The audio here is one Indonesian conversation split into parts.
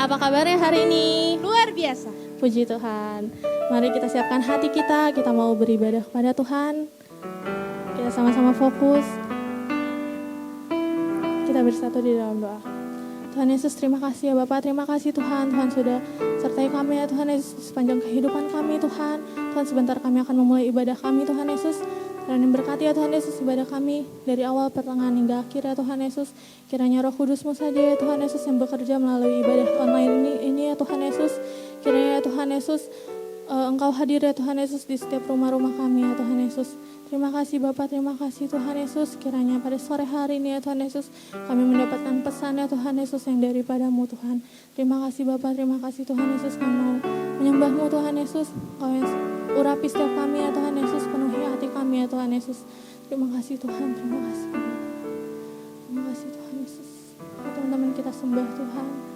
apa kabarnya hari ini? Luar biasa. Puji Tuhan. Mari kita siapkan hati kita mau beribadah kepada Tuhan. Kita sama-sama fokus. Kita bersatu di dalam doa. Tuhan Yesus, terima kasih ya Bapak, terima kasih Tuhan. Tuhan sudah sertai kami ya Tuhan Yesus sepanjang kehidupan kami Tuhan. Tuhan sebentar kami akan memulai ibadah kami Tuhan Yesus. Dan yang berkati ya Tuhan Yesus ibadah kami dari awal pertengahan hingga akhir ya Tuhan Yesus. Kiranya Roh Kudus-Mu saja ya Tuhan Yesus yang bekerja melalui ibadah online ini ya Tuhan Yesus. Kiranya ya Tuhan Yesus Engkau hadir ya Tuhan Yesus di setiap rumah-rumah kami ya Tuhan Yesus. Terima kasih Bapak, terima kasih Tuhan Yesus. Kiranya pada sore hari ini ya Tuhan Yesus kami mendapatkan pesan ya Tuhan Yesus yang daripada-Mu Tuhan. Terima kasih Bapak, terima kasih Tuhan Yesus. Kami mau menyembah-Mu Tuhan Yesus. Kau yang urapi setiap kami ya Tuhan Yesus. Penuhi hati kami ya Tuhan Yesus. Terima kasih Tuhan, terima kasih. Terima kasih Tuhan Yesus. Teman-teman kita sembah Tuhan.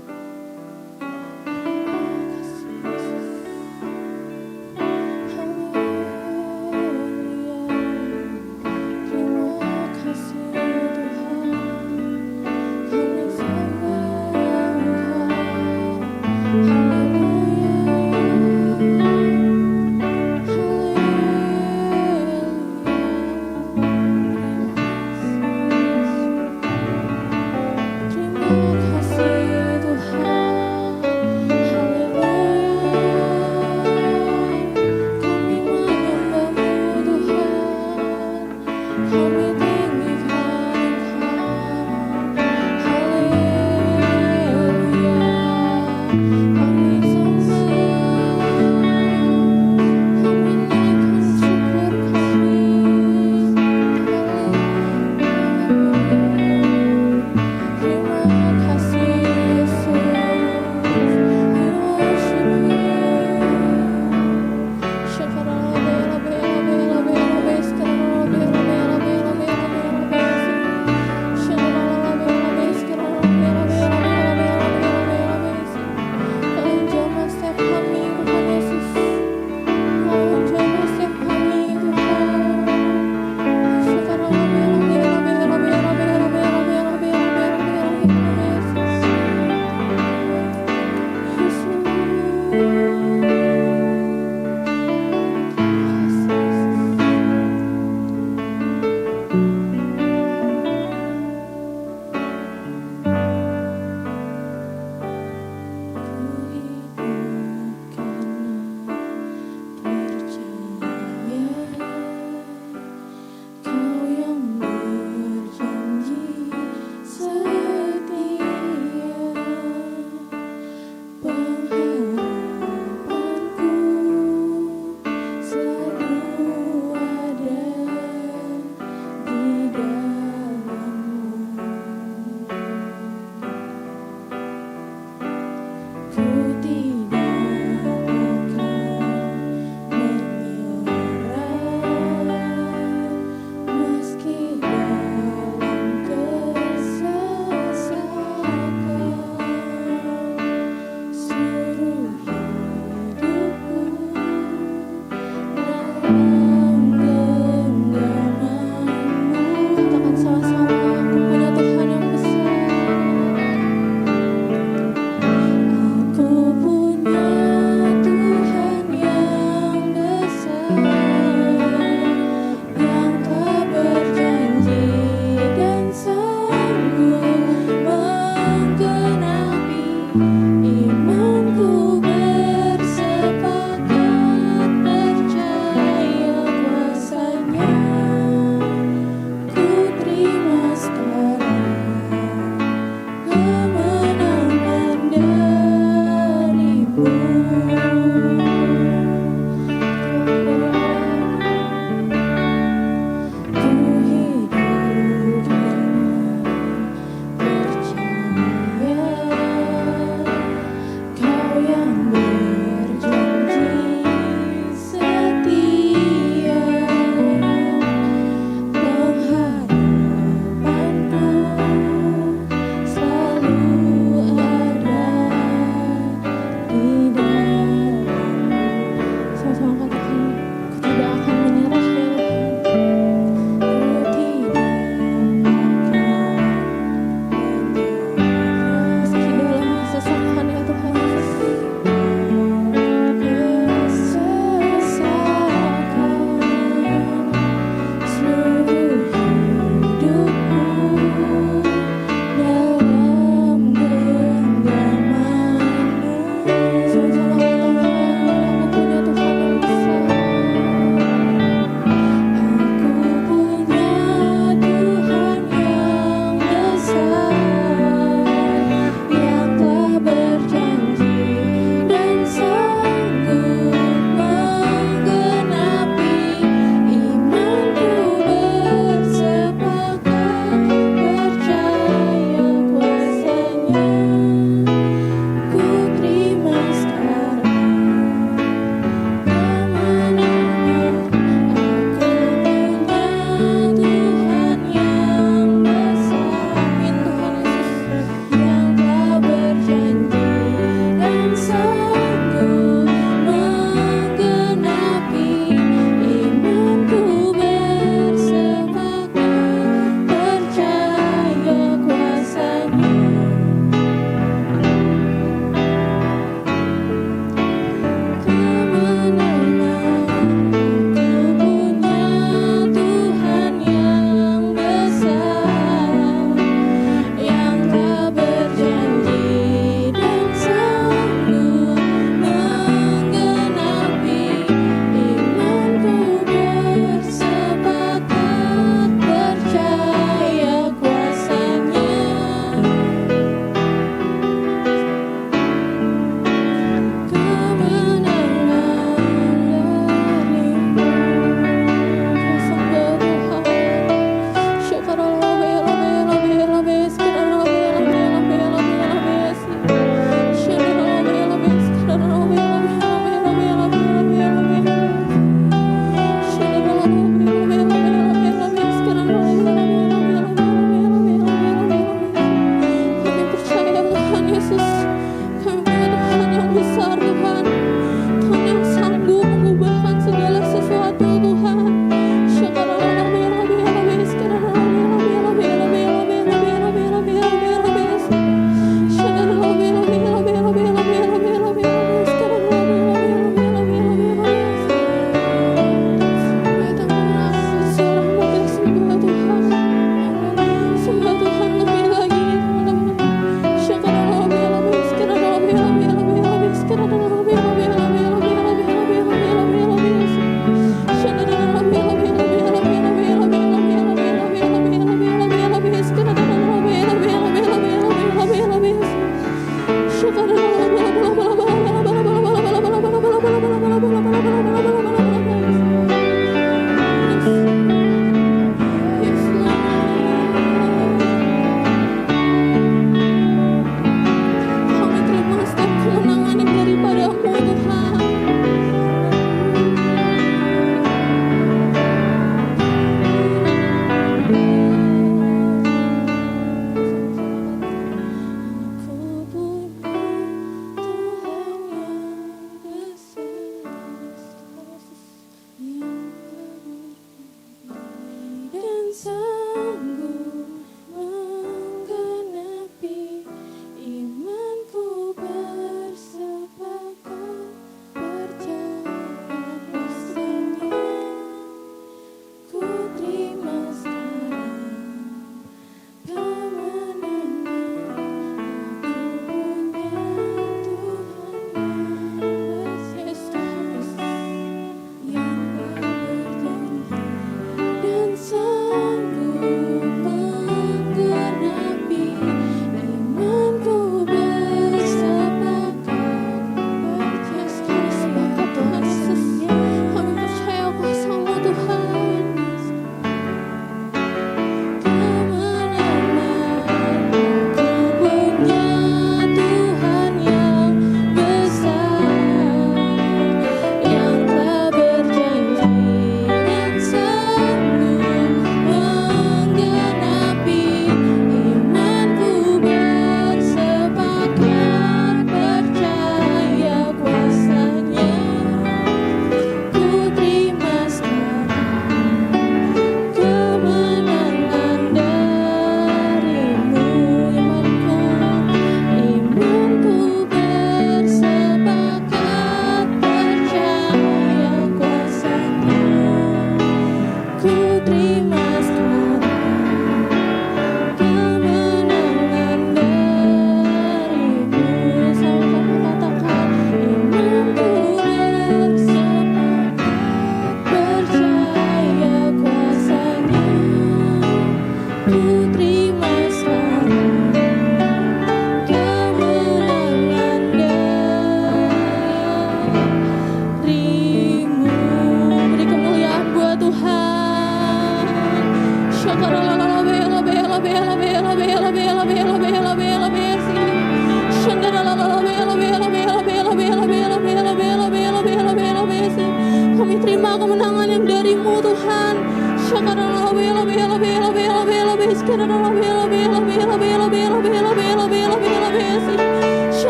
Terima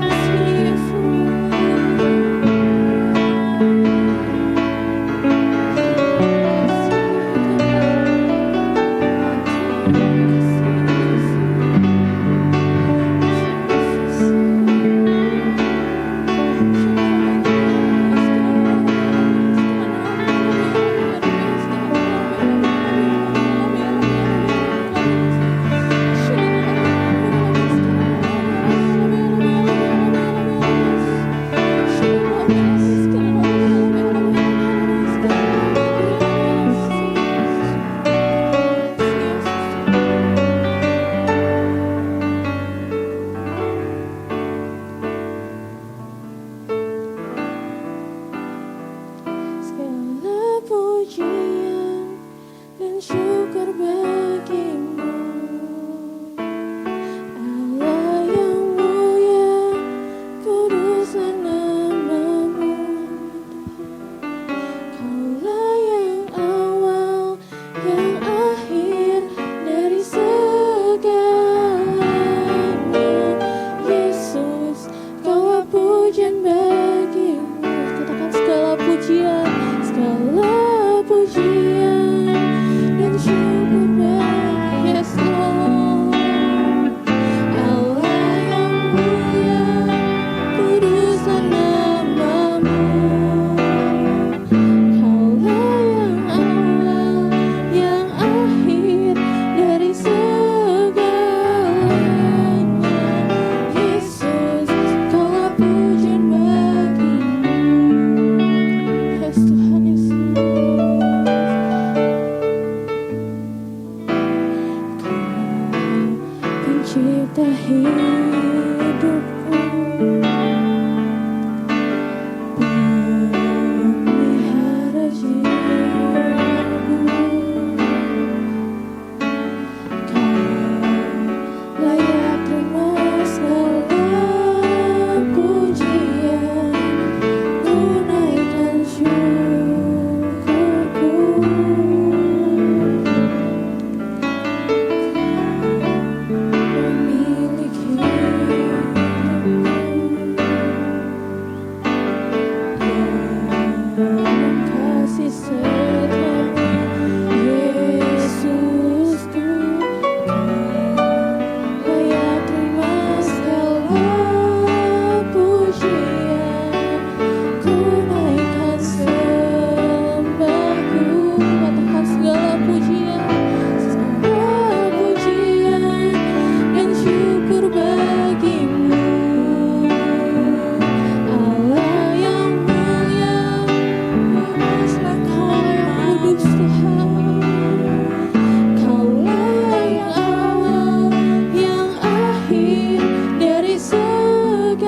kasih Yesus. pencipta hidupku, pemelihara jiwaku. Kau layak terima segala pujian, ku naikkan syukurku. Pemilik hidupku, yang kasih setiamu, Yesusku. Layak terima segala pujian, ku naikkan sembahku. Katakan segala pujian dan syukur bagimu, Allah yang mulia. Kuduslah Kau yang kudus Tuhan. Kaulah yang awal, yang akhir dari segalanya.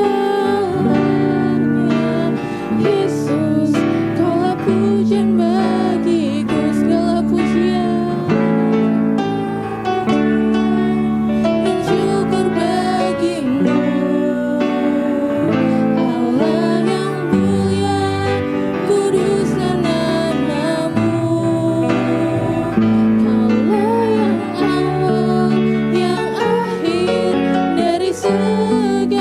Yesus, Kaulah pujian bagiku, segala pujian dan syukur bagimu, Allah yang mulia. Kuduslah namamu. Kaulah yang awal, yang akhir dari segalanya.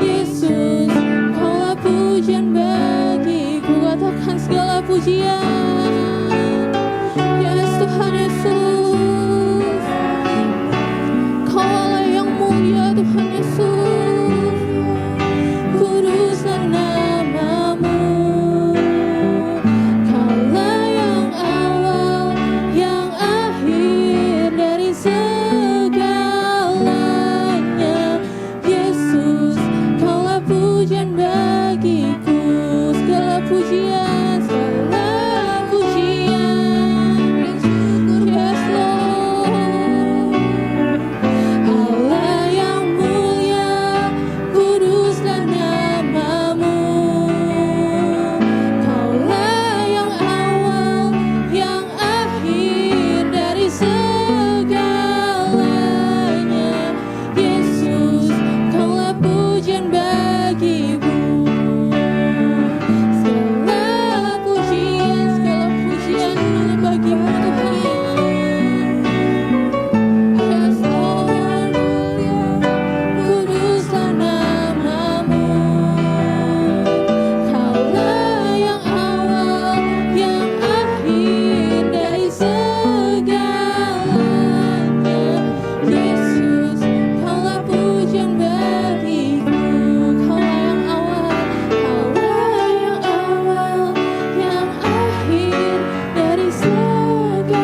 Yesus, Kaulah pujian bagiku. Katakan segala pujian. Yes, Tuhan Yesus, Kaulah yang mulia, Tuhan Yesus. Kuduslah namamu. Kaulah yang awal, yang akhir dari segalanya. Yesus, Kaulah pujian bagiku, segala pujian, segala pujian dan syukur. Yes, Lord. Allah yang mulia, kuduslah namamu. Kaulah yang awal, yang akhir dari segalanya. Yesus, Kaulah pujian bagiku. Segala pujian hanya bagimu, Tuhan. Yes, Lord. Kuduslah namamu. Kaulah yang awal, yang akhir dari segalanya. Yesus, Kaulah pujian bagiku. Kaulah yang awal, yang akhir dari segalanya.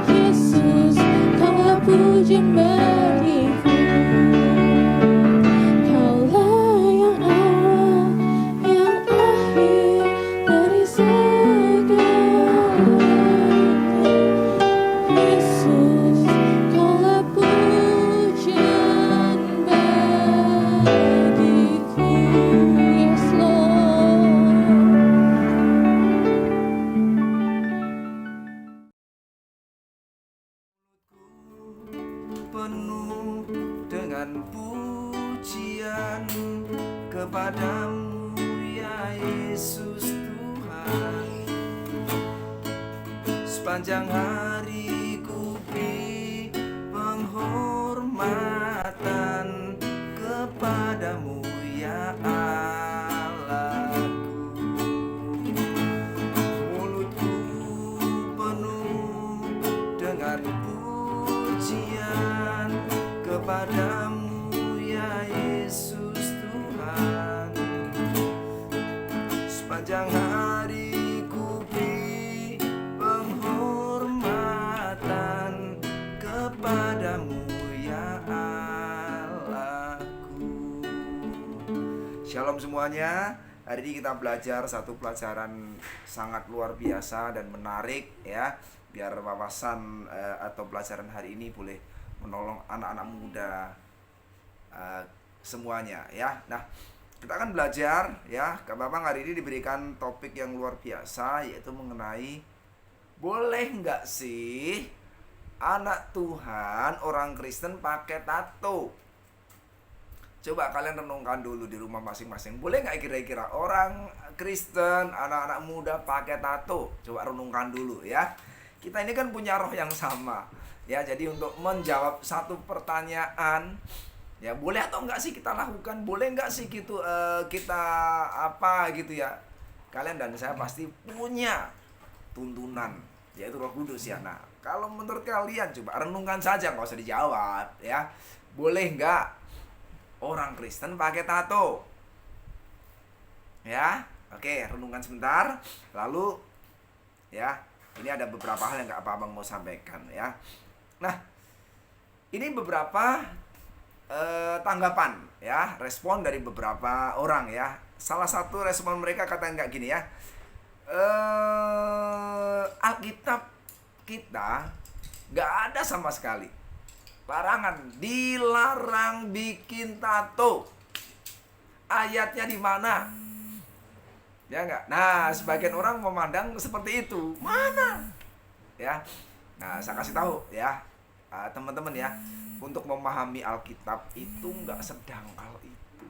Yesus, Kaulah pujian bagiku. Kaulah yang awal, yang akhir dari segalanya. Yesus, Kaulah pujian bagiku. Yes, Lord. Penuh dengan pujian kepadamu ya Yesus Tuhan. Sepanjang hari ku beri penghormatan kepadamu ya Allahku. Mulutku penuh dengan pujian kepadamu ya Yesus Tuhan. Sepanjang hari ku beri penghormatan kepadamu ya Allahku. Shalom semuanya. Hari ini kita belajar satu pelajaran sangat luar biasa dan menarik ya. Biar wawasan atau pelajaran hari ini boleh menolong anak-anak muda semuanya ya. Nah, kita akan belajar ya. Kak Babang hari ini diberikan topik yang luar biasa, yaitu mengenai boleh nggak sih anak Tuhan, orang Kristen pakai tato? Coba kalian renungkan dulu di rumah masing-masing. Boleh nggak kira-kira orang Kristen, anak-anak muda pakai tato? Coba renungkan dulu ya. Kita ini kan punya roh yang sama ya. Jadi untuk menjawab satu pertanyaan, ya boleh atau enggak sih kita lakukan? Boleh enggak sih gitu kita apa gitu ya? Kalian dan saya pasti punya tuntunan, yaitu Roh Kudus ya. Nah, kalau menurut kalian coba renungkan saja, nggak usah dijawab ya. Boleh enggak orang Kristen pakai tato? Ya, oke, renungkan sebentar. Lalu ya, ini ada beberapa hal yang Kak Babang mau sampaikan ya. Nah, ini beberapa tanggapan ya, respon dari beberapa orang ya. Salah satu respon mereka katanya kayak gini ya. Alkitab kita nggak ada sama sekali larangan, dilarang bikin tato. Ayatnya di mana? Ya enggak? Nah, sebagian orang memandang seperti itu. Mana? Ya. Nah, saya kasih tahu ya, teman-teman ya, untuk memahami Alkitab itu enggak sedangkal itu.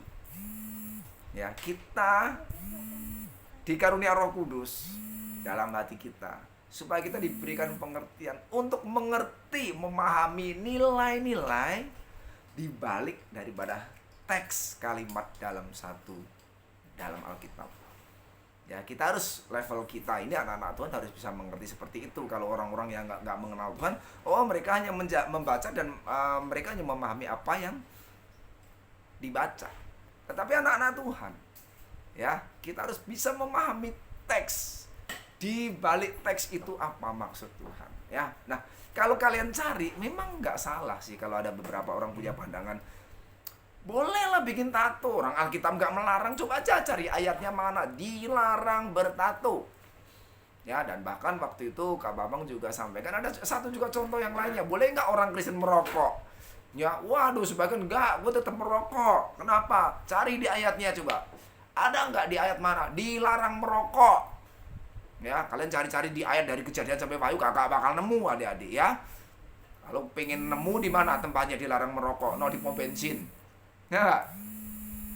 Ya, kita dikarunia Roh Kudus dalam hati kita, supaya kita diberikan pengertian untuk mengerti, memahami nilai-nilai di balik daripada teks kalimat dalam Alkitab. Ya, kita harus level kita ini anak-anak Tuhan harus bisa mengerti seperti itu. Kalau orang-orang yang nggak mengenal Tuhan, mereka hanya membaca dan mereka hanya memahami apa yang dibaca. Tetapi anak-anak Tuhan, ya, kita harus bisa memahami teks. Di balik teks itu apa maksud Tuhan ya. Nah, kalau kalian cari, memang nggak salah sih kalau ada beberapa orang punya pandangan bolehlah bikin tato, orang Alkitab nggak melarang. Coba aja cari ayatnya mana dilarang bertato ya. Dan bahkan waktu itu Kak Babang juga sampaikan ada satu juga contoh yang lainnya. Boleh nggak orang Kristen merokok ya? Waduh, sebagian enggak, gue tetap merokok. Kenapa? Cari di ayatnya coba, ada nggak di ayat mana dilarang merokok ya. Kalian cari-cari di ayat dari Kejadian sampai Wahyu, kakak bakal nemu adik-adik ya. Kalau pengen nemu di mana tempatnya dilarang merokok, di pom bensin ya,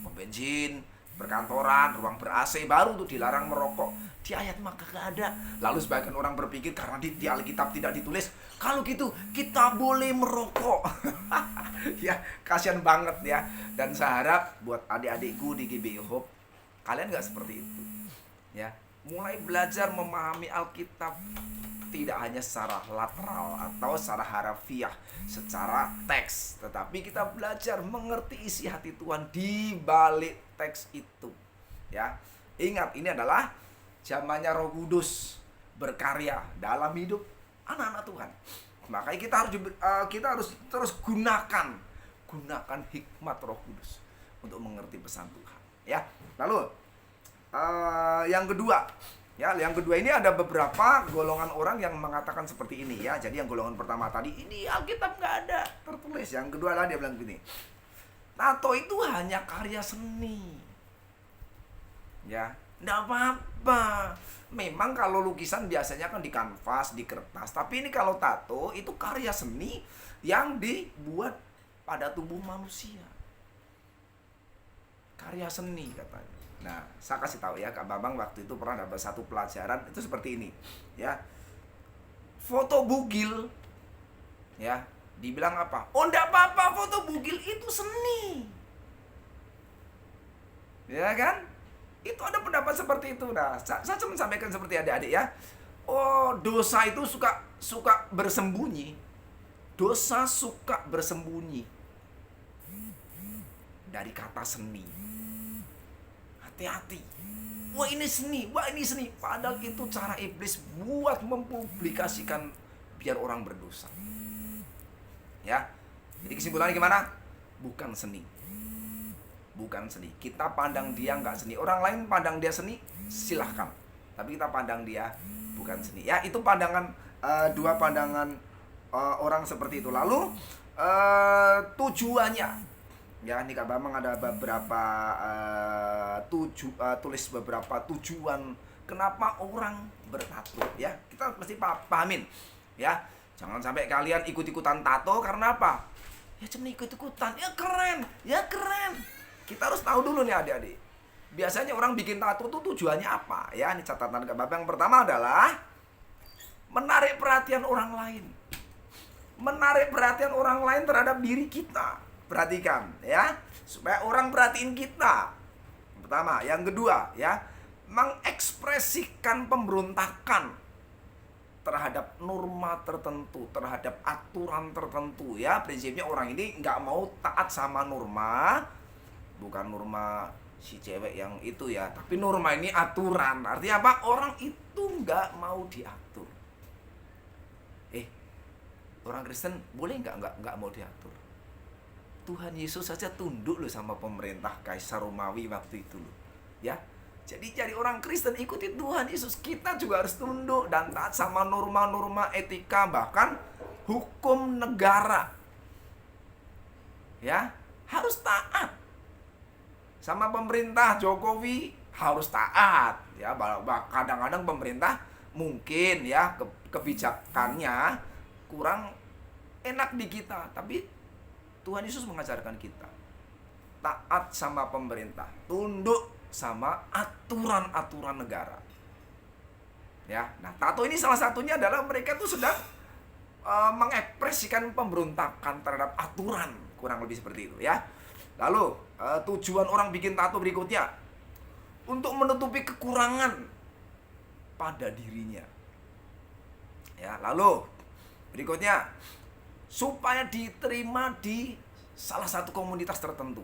pom bensin, perkantoran, ruang ber-AC, baru tuh dilarang merokok. Di ayat maka gak ada. Lalu sebagian orang berpikir karena di Alkitab tidak ditulis, kalau gitu kita boleh merokok. Ya, kasihan banget ya. Dan saya harap buat adik-adikku di GBI Hope, kalian gak seperti itu ya. Mulai belajar memahami Alkitab tidak hanya secara lateral atau secara harafiah, secara teks, tetapi kita belajar mengerti isi hati Tuhan di balik teks itu ya. Ingat, ini adalah zamannya Roh Kudus berkarya dalam hidup anak-anak Tuhan. Makanya kita harus terus gunakan hikmat Roh Kudus untuk mengerti pesan Tuhan ya. Lalu yang kedua ini ada beberapa golongan orang yang mengatakan seperti ini ya. Jadi yang golongan pertama tadi, ini Alkitab nggak ada tertulis. Yang kedua lah dia bilang gini, tato itu hanya karya seni ya, nggak apa-apa. Memang kalau lukisan biasanya kan di kanvas, di kertas, tapi ini kalau tato itu karya seni yang dibuat pada tubuh manusia, karya seni katanya. Nah, saya kasih tahu ya, Kak Babang waktu itu pernah dapat satu pelajaran itu seperti ini ya. Foto bugil ya, dibilang apa? Oh, enggak apa-apa, foto bugil itu seni. Ya kan? Itu ada pendapat seperti itu. Nah, saya cuma sampaikan seperti adik-adik ya. Oh, dosa itu suka bersembunyi. Dosa suka bersembunyi dari kata seni. Hati-hati. Wah, ini seni, padahal itu cara iblis buat mempublikasikan biar orang berdosa ya. Jadi kesimpulannya gimana? Bukan seni, bukan seni. Kita pandang dia nggak seni. Orang lain pandang dia seni, silahkan. Tapi kita pandang dia bukan seni. Ya, itu pandangan dua pandangan orang seperti itu. Lalu tujuannya, ya ini Kak Bambang ada beberapa tulis beberapa tujuan kenapa orang bertato. Ya, kita mesti pahamin. Ya, jangan sampai kalian ikut-ikutan tato karena apa? Ya cuma ikut-ikutan, ya keren. Kita harus tahu dulu nih adik-adik. Biasanya orang bikin tato tuh tujuannya apa? Ya, ini catatan Kak Bambang. Yang pertama adalah menarik perhatian orang lain. Menarik perhatian orang lain terhadap diri kita. Perhatikan, ya. Supaya orang perhatiin kita. Pertama, yang kedua, ya, mengekspresikan pemberontakan terhadap norma tertentu, terhadap aturan tertentu, ya. Prinsipnya orang ini nggak mau taat sama norma, bukan norma si cewek yang itu ya, tapi norma ini aturan. Artinya apa? Orang itu nggak mau diatur. Orang Kristen boleh nggak mau diatur? Tuhan Yesus saja tunduk loh sama pemerintah Kaisar Romawi waktu itu loh, ya. Jadi orang Kristen ikuti Tuhan Yesus, kita juga harus tunduk dan taat sama norma-norma etika, bahkan hukum negara. Ya, harus taat. Sama pemerintah Jokowi harus taat. Ya, kadang-kadang pemerintah mungkin ya kebijakannya kurang enak di kita, tapi Tuhan Yesus mengajarkan kita taat sama pemerintah, tunduk sama aturan-aturan negara. Ya, nah tato ini salah satunya adalah mereka tuh sedang mengekspresikan pemberontakan terhadap aturan, kurang lebih seperti itu ya. Lalu tujuan orang bikin tato berikutnya untuk menutupi kekurangan pada dirinya. Ya, lalu berikutnya supaya diterima di salah satu komunitas tertentu.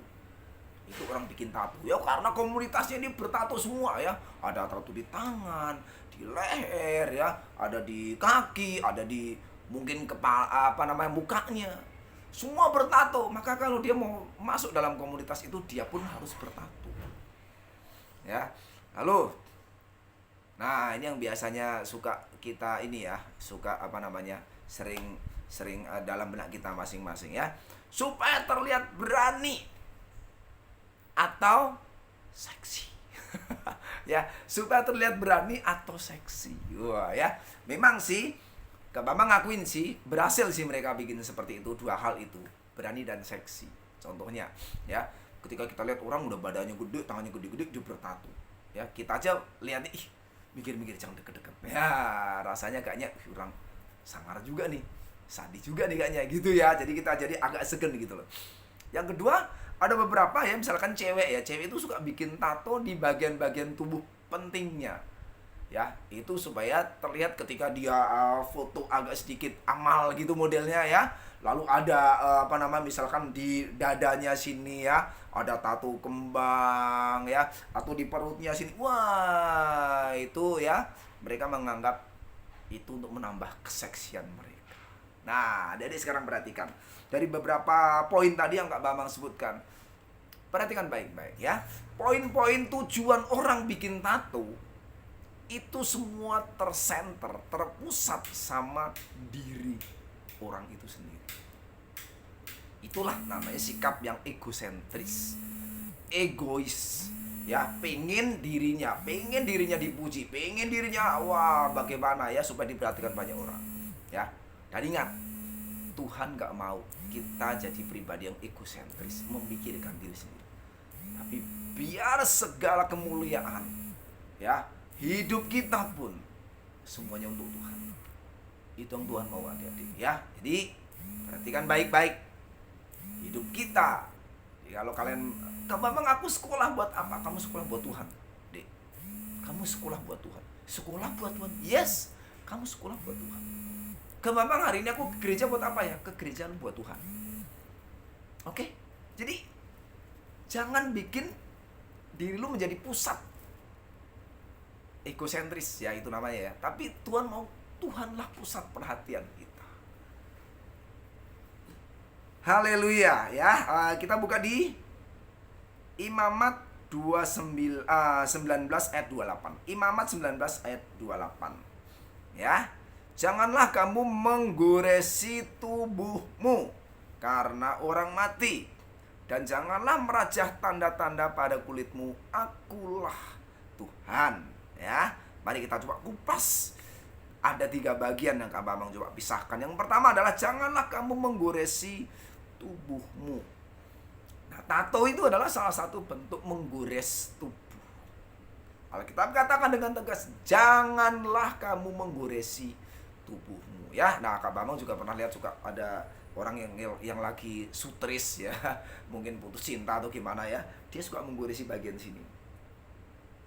Itu orang bikin tato ya karena komunitasnya ini bertato semua ya. Ada tato di tangan, di leher ya, ada di kaki, ada di mungkin kepala mukanya. Semua bertato. Maka kalau dia mau masuk dalam komunitas itu dia pun harus bertato. Ya. Lalu nah, ini yang biasanya suka kita ini ya, suka sering dalam benak kita masing-masing ya. Supaya terlihat berani atau seksi. Ya, supaya terlihat berani atau seksi. Wah, ya. Memang sih Kak Bambang ngakuin sih, berhasil sih mereka bikin seperti itu, dua hal itu, berani dan seksi. Contohnya, ya, ketika kita lihat orang udah badannya gede, tangannya gede-gede, dia bertato. Ya, kita aja lihat mikir-mikir jangan deket-deket. Ya, rasanya kayaknya orang sangar juga nih. Sadis juga nih kayaknya gitu ya. Jadi kita jadi agak segen gitu loh. Yang kedua, ada beberapa ya, misalkan cewek itu suka bikin tato di bagian-bagian tubuh pentingnya. Ya, itu supaya terlihat ketika dia foto agak sedikit amal gitu modelnya ya. Lalu ada misalkan di dadanya sini ya, ada tato kembang ya, atau di perutnya sini. Wah, itu ya, mereka menganggap itu untuk menambah keseksian mereka. Nah, jadi sekarang perhatikan dari beberapa poin tadi yang Kak Bambang sebutkan. Perhatikan baik-baik ya. Poin-poin tujuan orang bikin tato itu semua terpusat sama diri orang itu sendiri. Itulah namanya sikap yang egosentris, egois. Ya, pengen dirinya dipuji, pengen dirinya wah bagaimana ya supaya diperhatikan banyak orang. Ya, dan ingat, Tuhan gak mau kita jadi pribadi yang egosentris, memikirkan diri sendiri. Tapi biar segala kemuliaan, ya, hidup kita pun semuanya untuk Tuhan. Itu yang Tuhan mau adik-adik ya. Jadi perhatikan baik-baik hidup kita. Jadi, kalau kalian, Kak Bambang aku sekolah buat apa? Kamu sekolah buat Tuhan, Dek. Kamu sekolah buat Tuhan. Sekolah buat Tuhan. Yes, kamu sekolah buat Tuhan. Kak Bambang hari ini aku ke gereja buat apa ya? Ke gereja buat Tuhan. Oke? Jadi jangan bikin diri lu menjadi pusat egosentris ya, itu namanya ya. Tapi Tuhanlah pusat perhatian kita. Haleluya ya. Kita buka di Imamat 19 ayat 28. Imamat 19 ayat 28. Ya. Janganlah kamu menggoresi tubuhmu karena orang mati, dan janganlah merajah tanda-tanda pada kulitmu. Akulah Tuhan. Ya. Mari kita coba kupas. Ada 3 bagian yang Kak Bambang coba pisahkan. Yang pertama adalah janganlah kamu menggoresi tubuhmu. Nah, tato itu adalah salah satu bentuk menggores tubuh. Alkitab katakan dengan tegas, janganlah kamu menggoresi tubuhmu. Ya, nah Kak Bambang juga pernah lihat juga ada orang yang lagi sutris ya, mungkin putus cinta atau gimana ya, dia suka menggoresi bagian sini.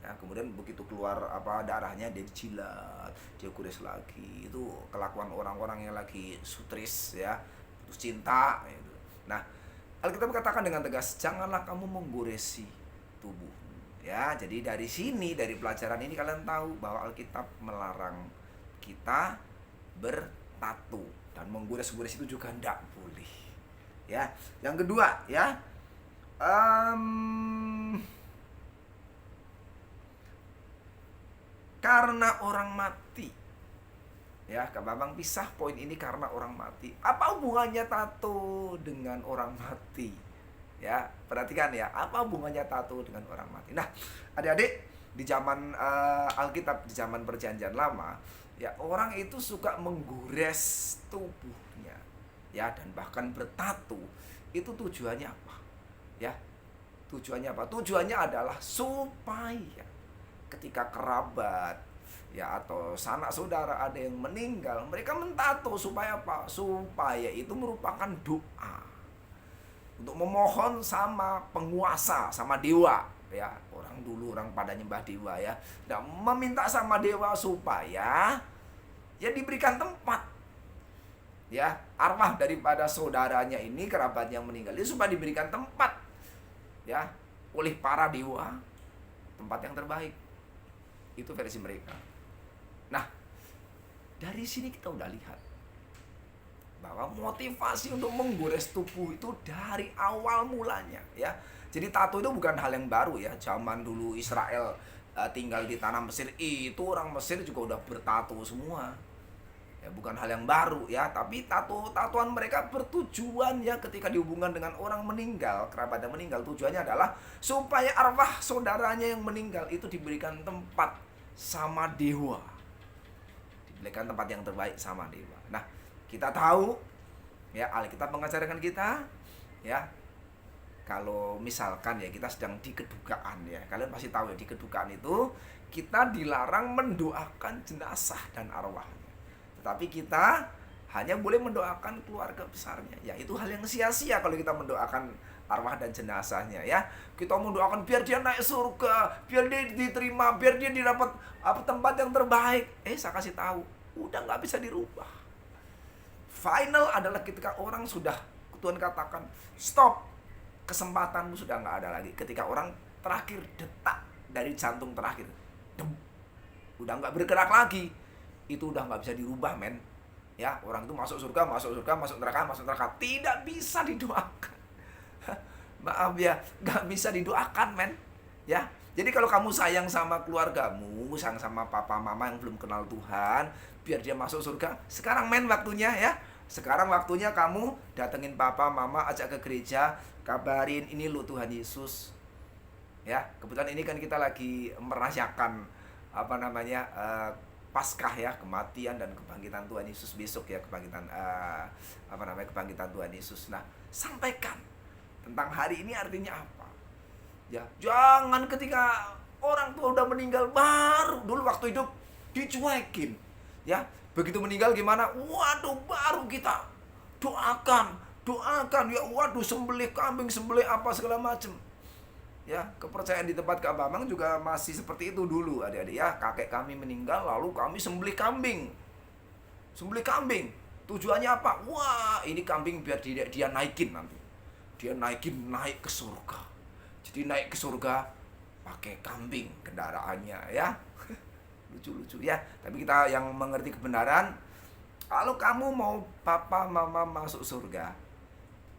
Ya, kemudian begitu keluar darahnya dia jilat, dia gores lagi. Itu kelakuan orang-orang yang lagi sutris ya, putus cinta gitu. Nah, Alkitab katakan dengan tegas, janganlah kamu menggoresi tubuhmu. Ya, jadi dari sini, dari pelajaran ini kalian tahu bahwa Alkitab melarang kita bertato, dan menggores-gores itu juga tidak boleh. Ya, yang kedua ya, karena orang mati. Ya, Kak Bambang pisah poin ini karena orang mati. Apa hubungannya tato dengan orang mati? Ya, perhatikan ya, apa hubungannya tato dengan orang mati? Nah, adik-adik, di zaman Alkitab, di zaman Perjanjian Lama, ya orang itu suka menggores tubuhnya, ya, dan bahkan bertato. Itu tujuannya apa? Ya, tujuannya apa? Tujuannya adalah supaya ketika kerabat ya atau sanak saudara ada yang meninggal, mereka mentato supaya apa? Supaya itu merupakan doa untuk memohon sama penguasa, sama dewa. Ya, orang dulu orang pada nyembah dewa ya, dan meminta sama dewa supaya ya diberikan tempat, ya, arwah daripada saudaranya ini, kerabat yang meninggal ini, supaya diberikan tempat ya oleh para dewa, tempat yang terbaik. Itu versi mereka. Nah, dari sini kita udah lihat bahwa motivasi untuk menggores tubuh itu dari awal mulanya ya. Jadi tato itu bukan hal yang baru ya. Zaman dulu Israel tinggal di tanah Mesir, itu orang Mesir juga udah bertato semua. Ya, bukan hal yang baru ya, tapi tatoan mereka bertujuan ya, ketika dihubungkan dengan orang meninggal, kerabat yang meninggal, tujuannya adalah supaya arwah saudaranya yang meninggal itu diberikan tempat sama dewa. Diberikan tempat yang terbaik sama dewa. Nah, kita tahu ya, Alkitab mengajarkan kita ya, kalau misalkan ya kita sedang di kedukaan ya, kalian pasti tahu ya, di kedukaan itu kita dilarang mendoakan jenazah dan arwahnya. Tetapi kita hanya boleh mendoakan keluarga besarnya. Ya, itu hal yang sia-sia kalau kita mendoakan arwah dan jenazahnya ya. Kita mendoakan biar dia naik surga, biar dia diterima, biar dia didapat tempat yang terbaik. Saya kasih tahu, udah nggak bisa dirubah. Final adalah ketika orang sudah, Tuhan katakan stop, kesempatanmu sudah nggak ada lagi. Ketika orang terakhir detak dari jantung terakhir, udah nggak bergerak lagi, itu udah nggak bisa dirubah, men. Ya, orang itu masuk surga, masuk neraka, tidak bisa didoakan. Maaf ya, nggak bisa didoakan, men. Ya, jadi kalau kamu sayang sama keluargamu, sayang sama papa mama yang belum kenal Tuhan, biar dia masuk surga, sekarang men waktunya ya. Sekarang waktunya kamu datengin papa mama, ajak ke gereja, kabarin ini lo Tuhan Yesus. Ya, kebetulan ini kan kita lagi merayakan Paskah ya, kematian dan kebangkitan Tuhan Yesus besok ya, kebangkitan kebangkitan Tuhan Yesus. Nah, sampaikan tentang hari ini artinya apa. Ya, jangan ketika orang tua udah meninggal baru dulu waktu hidup dicuekin. Ya, begitu meninggal gimana? Waduh, baru kita doakan ya, waduh, sembelih kambing, sembelih apa segala macam. Ya, kepercayaan di tempat Kak Bambang juga masih seperti itu dulu, adik-adik ya. Kakek kami meninggal, lalu kami sembelih kambing. Sembelih kambing. Tujuannya apa? Wah, ini kambing biar dia naikin nanti. Dia naik ke surga. Jadi naik ke surga pakai kambing kendaraannya ya. Lucu-lucu ya. Tapi kita yang mengerti kebenaran, kalau kamu mau papa mama masuk surga,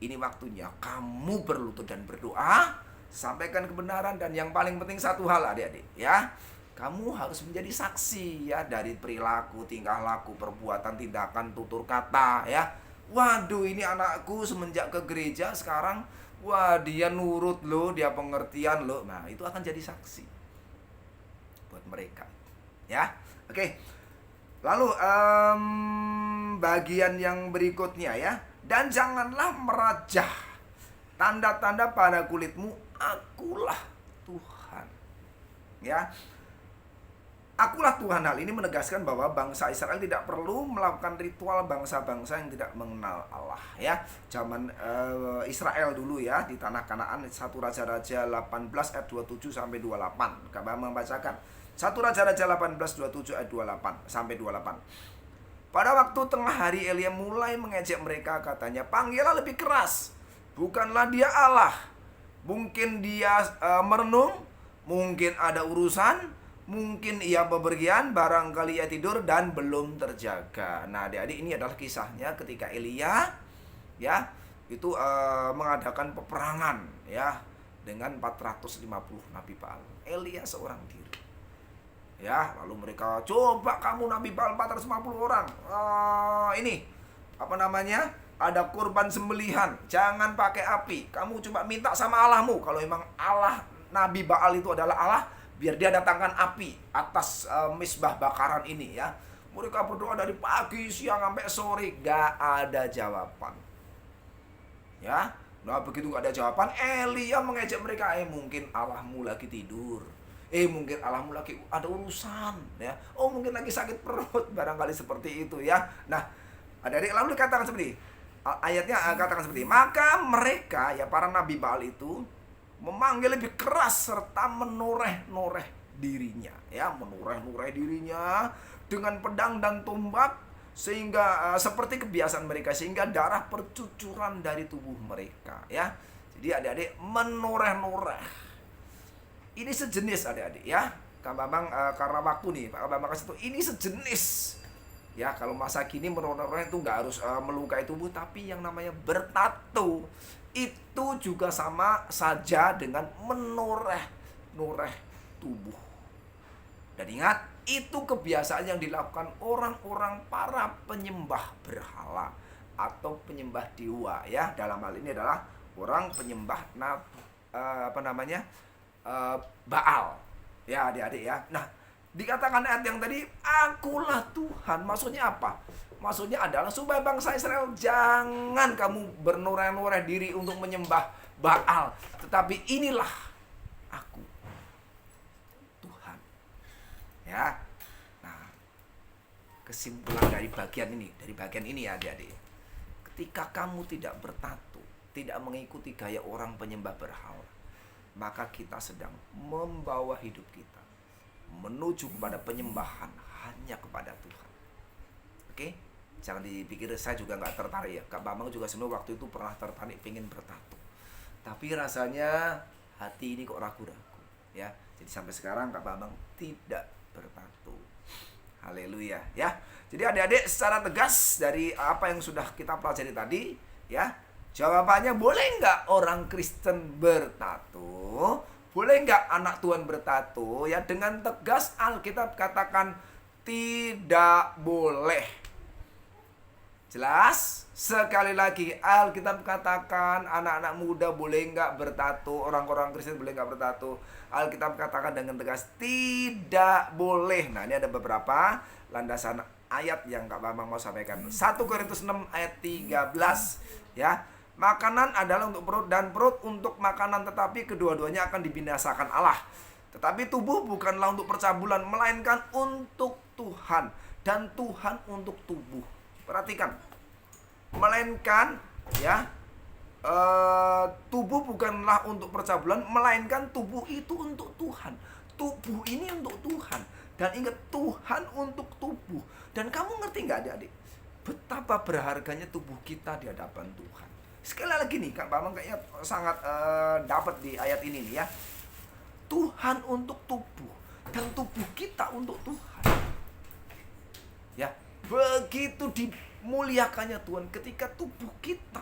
ini waktunya kamu berlutut dan berdoa sampaikan kebenaran, dan yang paling penting satu hal adik-adik ya, kamu harus menjadi saksi ya dari perilaku, tingkah laku, perbuatan, tindakan, tutur kata ya. Waduh, ini anakku semenjak ke gereja sekarang, wah dia nurut loh, dia pengertian loh. Nah, itu akan jadi saksi buat mereka ya. Oke. Lalu bagian yang berikutnya ya. Dan janganlah merajah tanda-tanda pada kulitmu, akulah Tuhan. Ya. Akulah Tuhan. Hal ini menegaskan bahwa bangsa Israel tidak perlu melakukan ritual bangsa-bangsa yang tidak mengenal Allah ya. Zaman Israel dulu ya di tanah Kanaan, 1 Raja-Raja 18 ayat 27 sampai 28. Kami membacakan 1 Raja-Raja 18 27 ayat 28 sampai 28. Pada waktu tengah hari Elia mulai mengejek mereka, katanya, "Panggillah lebih keras. Bukanlah dia Allah. Mungkin dia merenung, mungkin ada urusan, mungkin ia bepergian, barangkali ia tidur dan belum terjaga." Nah, adik-adik, ini adalah kisahnya ketika Elia ya itu mengadakan peperangan ya dengan 450 nabi Baal. Elia seorang diri. Ya, lalu mereka, "Coba kamu nabi Baal 450 orang. Ini apa namanya? Ada kurban sembelihan, jangan pakai api. Kamu coba minta sama Allahmu, kalau memang Allah nabi Baal itu adalah Allah, biar dia datangkan api atas misbah bakaran ini ya." Mereka berdoa dari pagi, siang, sampai sore, gak ada jawaban. Ya, nah begitu gak ada jawaban, Elia mengejek mereka, mungkin Allahmu lagi tidur, mungkin Allahmu lagi ada urusan ya, mungkin lagi sakit perut, barangkali seperti itu ya. Nah, adik-adik, lalu dikatakan seperti ayatnya katakan seperti, maka mereka ya para nabi Baal itu memanggil lebih keras serta menoreh-noreh dirinya ya, menoreh-noreh dirinya dengan pedang dan tombak, sehingga seperti kebiasaan mereka, sehingga darah percucuran dari tubuh mereka ya. Jadi adik-adik, menoreh-noreh ini sejenis adik-adik ya. Kak Bambang karena waktu nih, Pak Bambang kasih itu, ini sejenis ya. Kalau masa kini menoreh itu nggak harus melukai tubuh, tapi yang namanya bertato itu juga sama saja dengan menoreh-noreh tubuh. Dan ingat, itu kebiasaan yang dilakukan orang-orang para penyembah berhala atau penyembah dewa ya. Dalam hal ini adalah orang penyembah Baal ya adik-adik ya. Nah, dikatakan ayat yang tadi, akulah Tuhan, maksudnya apa? Maksudnya adalah supaya bangsa Israel jangan kamu bernoreh-noreh diri untuk menyembah Baal, tetapi inilah aku, Tuhan. Ya. Nah, kesimpulan dari bagian ini ya adik-adik. Ketika kamu tidak bertato, tidak mengikuti gaya orang penyembah berhala, maka kita sedang membawa hidup kita menuju kepada penyembahan hanya kepada Tuhan. Oke? Jangan dipikir saya juga nggak tertarik ya. Kak Bambang juga sebenarnya waktu itu pernah tertarik pengen bertato, tapi rasanya hati ini kok ragu-ragu ya. Jadi sampai sekarang Kak Bambang tidak bertato. Haleluya ya. Jadi adik-adik, secara tegas dari apa yang sudah kita pelajari tadi ya, jawabannya, boleh nggak orang Kristen bertato? Boleh nggak anak Tuhan bertato? Ya, dengan tegas Alkitab katakan tidak boleh. Jelas? Sekali lagi, Alkitab katakan anak-anak muda boleh nggak bertato, orang-orang Kristen boleh nggak bertato. Alkitab katakan dengan tegas tidak boleh. Nah, ini ada beberapa landasan ayat yang Kak Bambang mau sampaikan. 1 Korintus 6 ayat 13 ya. Makanan adalah untuk perut dan perut untuk makanan, tetapi kedua-duanya akan dibinasakan Allah. Tetapi tubuh bukanlah untuk percabulan, melainkan untuk Tuhan, dan Tuhan untuk tubuh. Perhatikan, melainkan ya, tubuh bukanlah untuk percabulan, melainkan tubuh itu untuk Tuhan. Tubuh ini untuk Tuhan. Dan ingat, Tuhan untuk tubuh. Dan kamu ngerti nggak adik-adik, betapa berharganya tubuh kita di hadapan Tuhan. Sekali lagi nih, Kak Bambang kayaknya sangat dapat di ayat ini nih ya. Tuhan untuk tubuh, dan tubuh kita untuk Tuhan. Ya, begitu dimuliakannya Tuhan ketika tubuh kita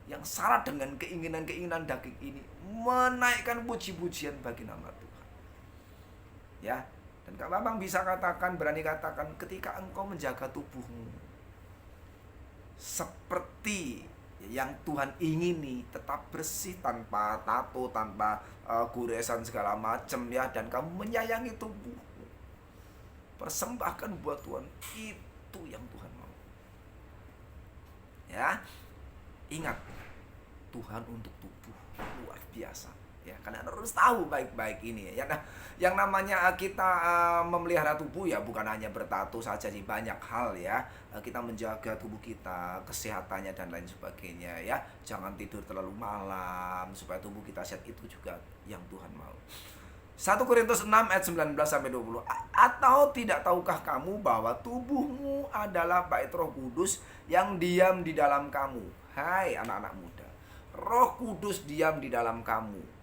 yang syarat dengan keinginan-keinginan daging ini, menaikkan puji-pujian bagi nama Tuhan. Ya, dan Kak Bambang bisa katakan, berani katakan, ketika engkau menjaga tubuhmu seperti yang Tuhan ingini, tetap bersih, tanpa tato, tanpa goresan segala macam ya, dan kamu menyayangi tubuhmu, persembahkan buat Tuhan, itu yang Tuhan mau. Ya, ingat, Tuhan untuk tubuh luar biasa ya, karena harus tahu baik-baik ini ya. Nah, yang namanya kita memelihara tubuh ya bukan hanya bertato saja sih, banyak hal ya. Kita menjaga tubuh kita, kesehatannya dan lain sebagainya ya. Jangan tidur terlalu malam supaya tubuh kita sehat, itu juga yang Tuhan mau. 1 Korintus 6 ayat 19 sampai 20. Atau tidak tahukah kamu bahwa tubuhmu adalah bait Roh Kudus yang diam di dalam kamu? Hai anak-anak muda, Roh Kudus diam di dalam kamu.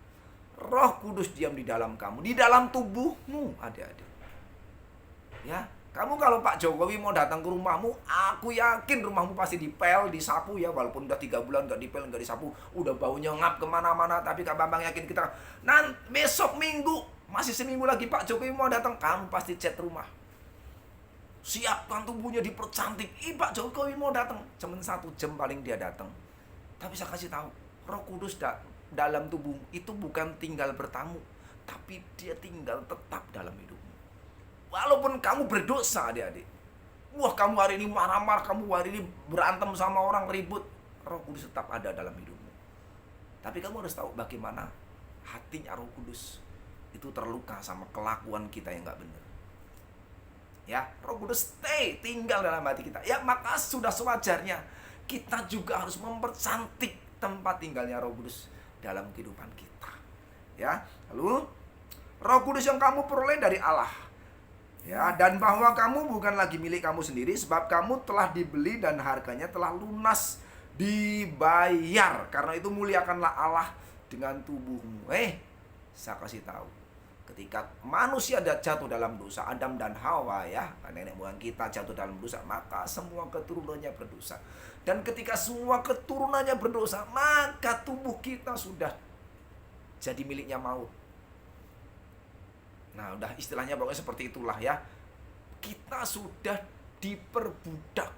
Roh Kudus diam di dalam kamu, di dalam tubuhmu, adik-adik. Ya, kamu kalau Pak Jokowi mau datang ke rumahmu, aku yakin rumahmu pasti dipel, disapu ya, walaupun udah 3 bulan gak dipel, gak disapu, udah baunya ngap kemana-mana. Tapi Kak Bambang yakin kita, besok Minggu, masih seminggu lagi Pak Jokowi mau datang, kamu pasti cat rumah, siapkan tubuhnya, dipercantik. Pak Jokowi mau datang, cuman 1 jam paling dia datang. Tapi saya kasih tahu, Roh Kudus dalam tubuh itu bukan tinggal bertamu, tapi dia tinggal tetap dalam hidupmu. Walaupun kamu berdosa, adik-adik, wah kamu hari ini marah-marah, kamu hari ini berantem sama orang, ribut, Roh Kudus tetap ada dalam hidupmu. Tapi kamu harus tahu bagaimana hatinya Roh Kudus itu terluka sama kelakuan kita yang gak benar. Ya, Roh Kudus tinggal dalam hati kita. Ya, maka sudah sewajarnya kita juga harus mempercantik tempat tinggalnya Roh Kudus dalam kehidupan kita. Ya, lalu Roh Kudus yang kamu peroleh dari Allah. Ya, dan bahwa kamu bukan lagi milik kamu sendiri, sebab kamu telah dibeli dan harganya telah lunas dibayar. Karena itu muliakanlah Allah dengan tubuhmu. Saya kasih tahu, ketika manusia jatuh dalam dosa, Adam dan Hawa ya, nenek moyang kita jatuh dalam dosa, maka semua keturunannya berdosa. Dan ketika semua keturunannya berdosa, maka tubuh kita sudah jadi miliknya maut. Nah, udah istilahnya pokoknya seperti itulah ya. Kita sudah diperbudak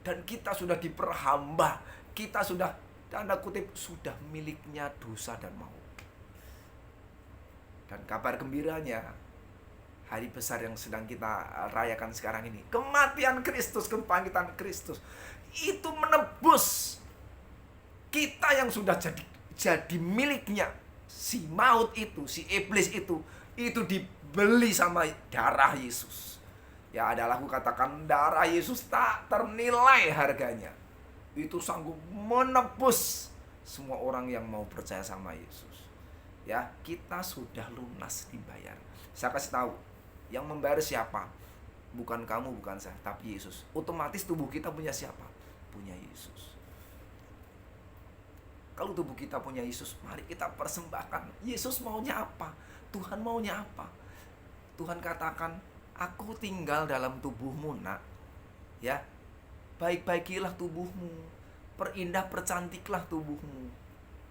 dan kita sudah diperhamba. Kita sudah, tanda kutip, sudah miliknya dosa dan maut. Dan kabar gembiranya, hari besar yang sedang kita rayakan sekarang ini, kematian Kristus, kebangkitan Kristus, itu menebus kita yang sudah jadi miliknya. Si maut itu, si iblis itu dibeli sama darah Yesus. Ya, adalah aku katakan, darah Yesus tak ternilai harganya. Itu sanggup menebus semua orang yang mau percaya sama Yesus. Ya, kita sudah lunas dibayar. Saya kasih tahu, yang membayar siapa? Bukan kamu, bukan saya, tapi Yesus. Otomatis tubuh kita punya siapa? Punya Yesus. Kalau tubuh kita punya Yesus, mari kita persembahkan. Yesus maunya apa? Tuhan maunya apa? Tuhan katakan, aku tinggal dalam tubuhmu, nak. Ya, baik-baikilah tubuhmu, perindah, percantiklah tubuhmu.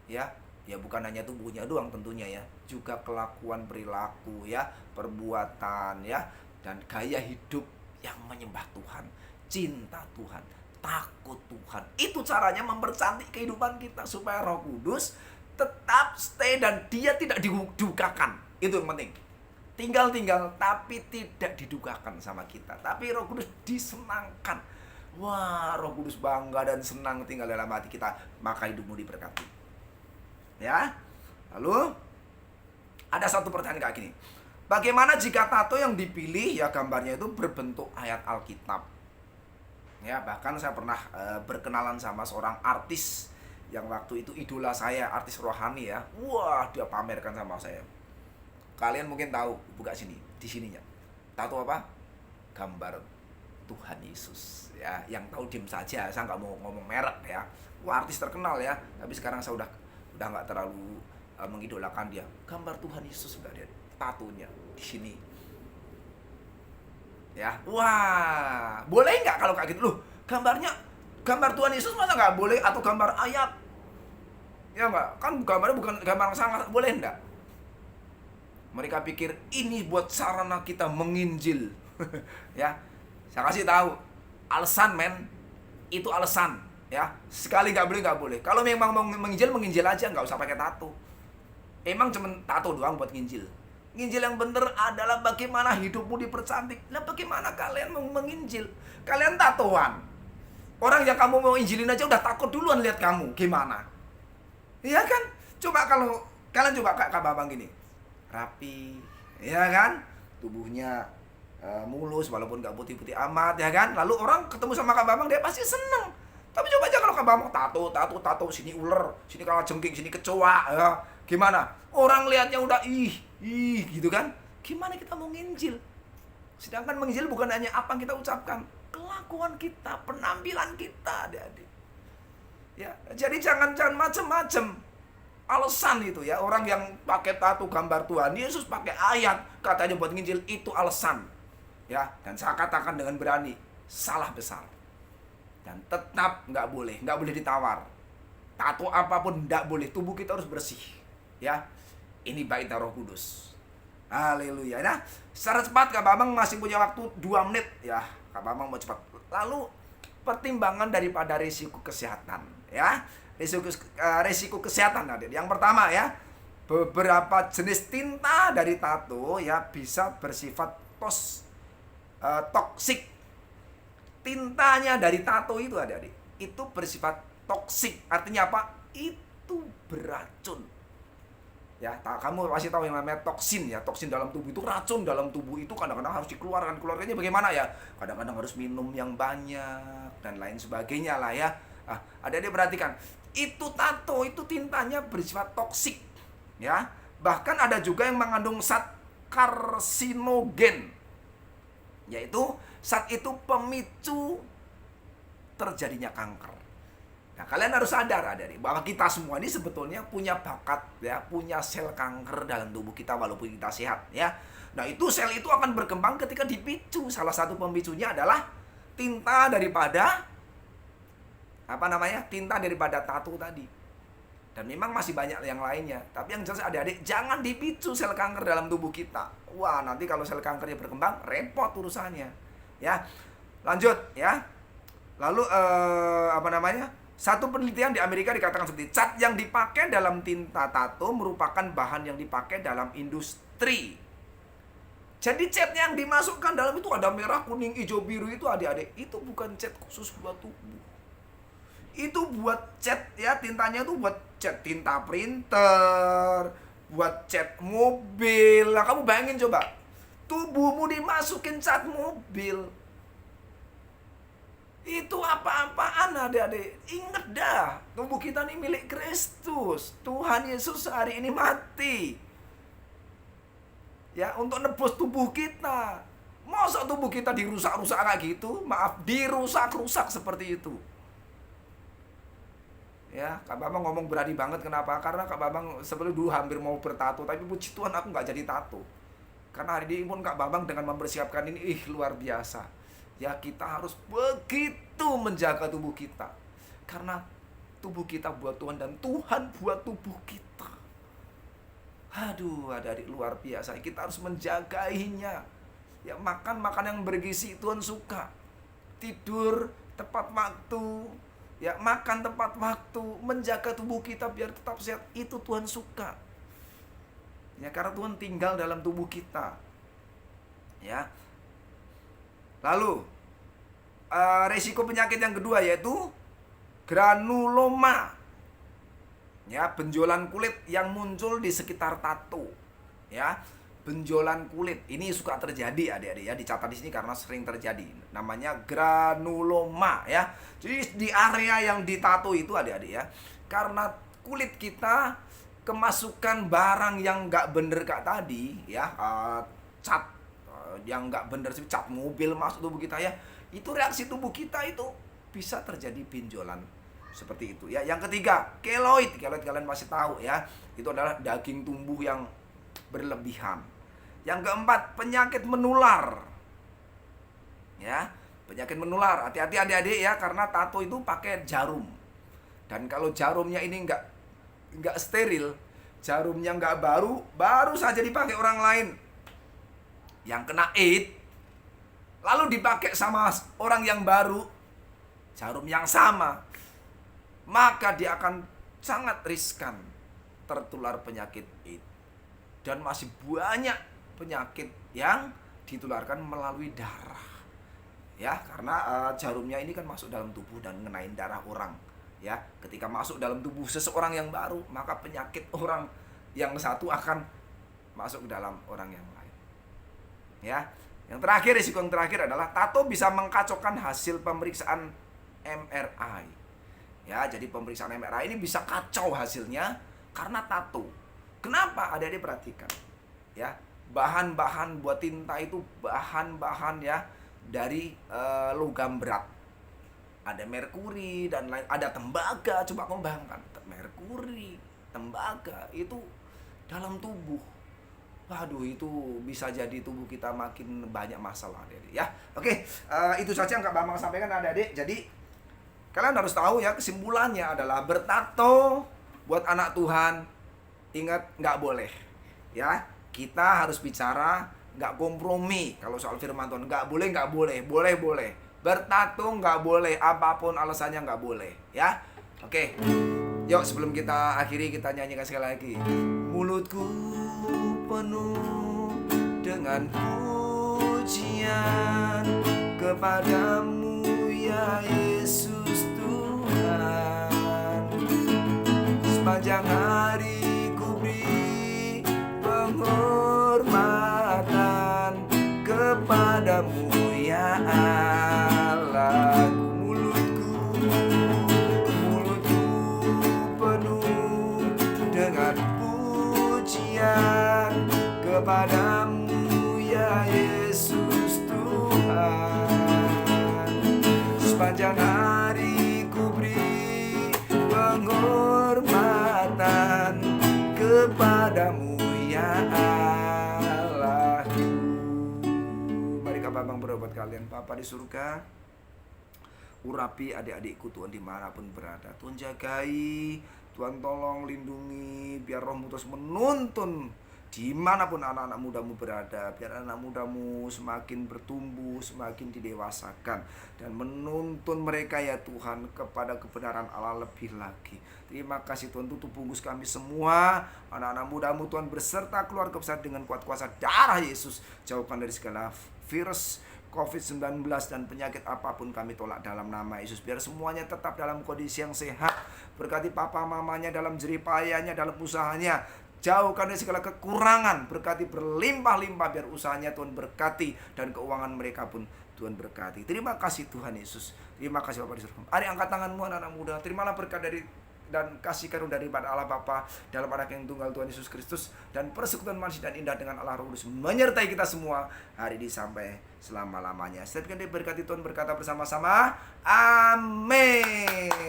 Ya, bukan hanya tubuhnya doang tentunya ya, juga kelakuan, perilaku ya, perbuatan ya, dan gaya hidup yang menyembah Tuhan, cinta Tuhan, takut Tuhan. Itu caranya mempercantik kehidupan kita supaya Roh Kudus tetap stay dan dia tidak didukakan. Itu yang penting. Tinggal tapi tidak didukakan sama kita. Tapi Roh Kudus disenangkan. Wah, Roh Kudus bangga dan senang tinggal dalam hati kita, maka hidupmu diberkati. Ya. Lalu ada satu pertanyaan kayak gini. Bagaimana jika tato yang dipilih ya gambarnya itu berbentuk ayat Alkitab? Ya, bahkan saya pernah berkenalan sama seorang artis yang waktu itu idola saya, artis rohani ya. Wah, dia pamerkan sama saya. Kalian mungkin tahu, buka sini, di sininya. Tato apa? Gambar Tuhan Yesus. Ya, yang tahu diem saja, saya nggak mau ngomong merek ya. Wah, artis terkenal ya, tapi sekarang saya udah nggak terlalu mengidolakan dia. Gambar Tuhan Yesus sudah dia, tatonya di sini. Ya, wah, boleh nggak kalau kayak gitu? Loh, gambar Tuhan Yesus masa nggak boleh? Atau gambar ayat? Ya enggak? Kan gambarnya bukan gambar sangat, boleh enggak? Mereka pikir ini buat sarana kita menginjil. Ya, saya kasih tahu, alasan men, itu alasan. Ya, sekali nggak boleh. Kalau memang mau menginjil aja, nggak usah pakai tato. Emang cuman tato doang buat nginjil. Nginjil yang bener adalah bagaimana hidupmu dipercantik. Lah bagaimana kalian mau menginjil? Kalian tatoan. Orang yang kamu mau injilin aja udah takut duluan lihat kamu. Gimana? Iya kan? Coba kalau kalian coba Kak Babang gini. Rapi, ya kan? Tubuhnya mulus walaupun nggak putih-putih amat, ya kan? Lalu orang ketemu sama Kak Babang dia pasti seneng. Tapi coba aja kalau Kak Babang tato, sini ular, sini kalajengking, sini kecoa, ya. Gimana? Orang lihatnya udah ih gitu kan? Gimana kita mau nginjil? Sedangkan menginjil bukan hanya apa yang kita ucapkan, kelakuan kita, penampilan kita, adik-adik. Ya, jadi jangan macem-macem. Alasan itu ya, orang yang pakai tato gambar Tuhan Yesus, pakai ayat katanya buat nginjil, itu alasan. Ya, dan saya katakan dengan berani, salah besar. Dan tetap nggak boleh ditawar. Tato apapun nggak boleh, tubuh kita harus bersih. Ya, ini bait Roh Kudus. Haleluya. Nah, secara cepat Kak Bambang masih punya waktu 2 menit ya. Kak Bambang mau cepat. Lalu pertimbangan daripada risiko kesehatan ya. Risiko kesehatan adik. Yang pertama ya, beberapa jenis tinta dari tato ya bisa bersifat toksik. Tintanya dari tato itu adik-adik, itu bersifat toksik. Artinya apa? Itu beracun. Ya, kamu pasti tahu yang namanya toksin ya. Toksin dalam tubuh itu, racun dalam tubuh itu kadang-kadang harus dikeluarkan. Keluarganya bagaimana ya? Kadang-kadang harus minum yang banyak dan lain sebagainya lah ya. Adik-adik perhatikan, itu tato, itu tintanya bersifat toksik ya. Bahkan ada juga yang mengandung zat karsinogen, yaitu zat itu pemicu terjadinya kanker. Nah, kalian harus sadar adik-adik bahwa kita semua ini sebetulnya punya bakat ya, punya sel kanker dalam tubuh kita walaupun kita sehat ya. Nah, itu sel itu akan berkembang ketika dipicu. Salah satu pemicunya adalah tinta daripada tinta daripada tato tadi. Dan memang masih banyak yang lainnya. Tapi yang jelas adik-adik, jangan dipicu sel kanker dalam tubuh kita. Wah, nanti kalau sel kankernya berkembang, repot urusannya. Ya. Lanjut ya. Lalu satu penelitian di Amerika dikatakan seperti cat yang dipakai dalam tinta tato merupakan bahan yang dipakai dalam industri. Jadi cat yang dimasukkan dalam itu ada merah, kuning, hijau, biru itu adik-adik, itu bukan cat khusus buat tubuh. Itu buat cat ya, tintanya itu buat cat tinta printer, buat cat mobil. Lah kamu bayangin coba, tubuhmu dimasukin cat mobil. Itu apa-apaan adik-adik. Ingat dah, tubuh kita ini milik Kristus. Tuhan Yesus hari ini mati ya untuk nebus tubuh kita. Masa tubuh kita dirusak-rusak kayak gitu? Maaf, dirusak-rusak seperti itu. Ya, Kak Bambang ngomong berani banget. Kenapa? Karena Kak Bambang sebelum dulu hampir mau bertato, tapi puji Tuhan aku nggak jadi tato. Karena hari ini pun Kak Bambang dengan mempersiapkan ini, luar biasa. Ya, kita harus begitu menjaga tubuh kita. Karena tubuh kita buat Tuhan dan Tuhan buat tubuh kita. Aduh, adik-adik luar biasa. Kita harus menjagainya. Ya, makan yang bergizi Tuhan suka. Tidur tepat waktu. Ya, makan tepat waktu, menjaga tubuh kita biar tetap sehat, itu Tuhan suka. Ya, karena Tuhan tinggal dalam tubuh kita. Ya. Lalu resiko penyakit yang kedua yaitu granuloma. Ya, benjolan kulit yang muncul di sekitar tato. Ya, benjolan kulit ini suka terjadi adik-adik ya, dicatat di sini karena sering terjadi. Namanya granuloma ya. Jadi di area yang ditato itu adik-adik ya, karena kulit kita kemasukan barang yang nggak bener kayak tadi ya, cat yang nggak bener sih, cat mobil masuk tubuh kita ya, itu reaksi tubuh kita itu bisa terjadi benjolan seperti itu ya. Yang ketiga, keloid kalian masih tahu ya, itu adalah daging tumbuh yang berlebihan. Yang keempat, penyakit menular. Ya, penyakit menular. Hati-hati adik-adik ya, karena tato itu pakai jarum. Dan kalau jarumnya ini enggak nggak steril, jarumnya nggak baru saja dipakai orang lain yang kena AIDS, lalu dipakai sama orang yang baru, jarum yang sama, maka dia akan sangat riskan tertular penyakit AIDS. Dan masih banyak penyakit yang ditularkan melalui darah. Ya, karena jarumnya ini kan masuk dalam tubuh dan ngenain darah orang. Ya, ketika masuk dalam tubuh seseorang yang baru, maka penyakit orang yang satu akan masuk ke dalam orang yang lain. Ya, yang terakhir, risiko yang terakhir adalah tato bisa mengkacaukan hasil pemeriksaan MRI. Ya, jadi pemeriksaan MRI ini bisa kacau hasilnya karena tato. Kenapa? Adik-adik perhatikan. Ya, bahan-bahan buat tinta itu bahan-bahan ya dari logam berat. Ada merkuri dan lain, ada tembaga. Coba kamu bayangkan, merkuri, tembaga itu dalam tubuh. Waduh, itu bisa jadi tubuh kita makin banyak masalah, adik-adik ya. Oke, itu saja yang Kak Bambang sampaikan, adik-adik. Jadi kalian harus tahu ya, kesimpulannya adalah bertato buat anak Tuhan, ingat nggak boleh. Ya, kita harus bicara nggak kompromi kalau soal firman Tuhan. Nggak boleh, boleh. Bertato nggak boleh, apapun alasannya nggak boleh. Ya, oke. Yuk, sebelum kita akhiri, kita nyanyikan sekali lagi. Mulutku penuh dengan pujian kepadamu ya Yesus Tuhan. Sepanjang hari ku beri penghormatan kepadamu ya Allah. Mulutku penuh dengan pujian kepadamu ya Yesus Tuhan. Sepanjang hari ku beri penghormatan kepadamu ya Allahku. Mari Kak Bambang berdoa buat kalian. Bapa di surga, urapi adik-adikku Tuhan dimanapun berada. Tuhan jagai, Tuhan tolong lindungi, biar rohmu terus menuntun dimanapun anak-anak mudamu berada. Biar anak mudamu semakin bertumbuh, semakin didewasakan, dan menuntun mereka ya Tuhan kepada kebenaran Allah lebih lagi. Terima kasih Tuhan, tutup bungkus kami semua, anak-anak mudamu Tuhan, beserta keluarga besar dengan kuat kuasa darah Yesus. Jauhkan dari segala virus COVID-19 dan penyakit apapun, kami tolak dalam nama Yesus. Biar semuanya tetap dalam kondisi yang sehat. Berkati papa mamanya dalam jerih payahnya, dalam usahanya. Jauhkan dari segala kekurangan. Berkati berlimpah-limpah, biar usahanya Tuhan berkati, dan keuangan mereka pun Tuhan berkati. Terima kasih Tuhan Yesus. Terima kasih Bapak di surga. Mari angkat tanganmu anak-anak muda. Terimalah berkat dari dan kasih karunia daripada Allah Bapa dalam anak yang tunggal Tuhan Yesus Kristus, dan persekutuan manis dan indah dengan Allah Roh Kudus menyertai kita semua hari ini sampai selama-lamanya. Setiap kali berkati Tuhan berkata bersama-sama, amin.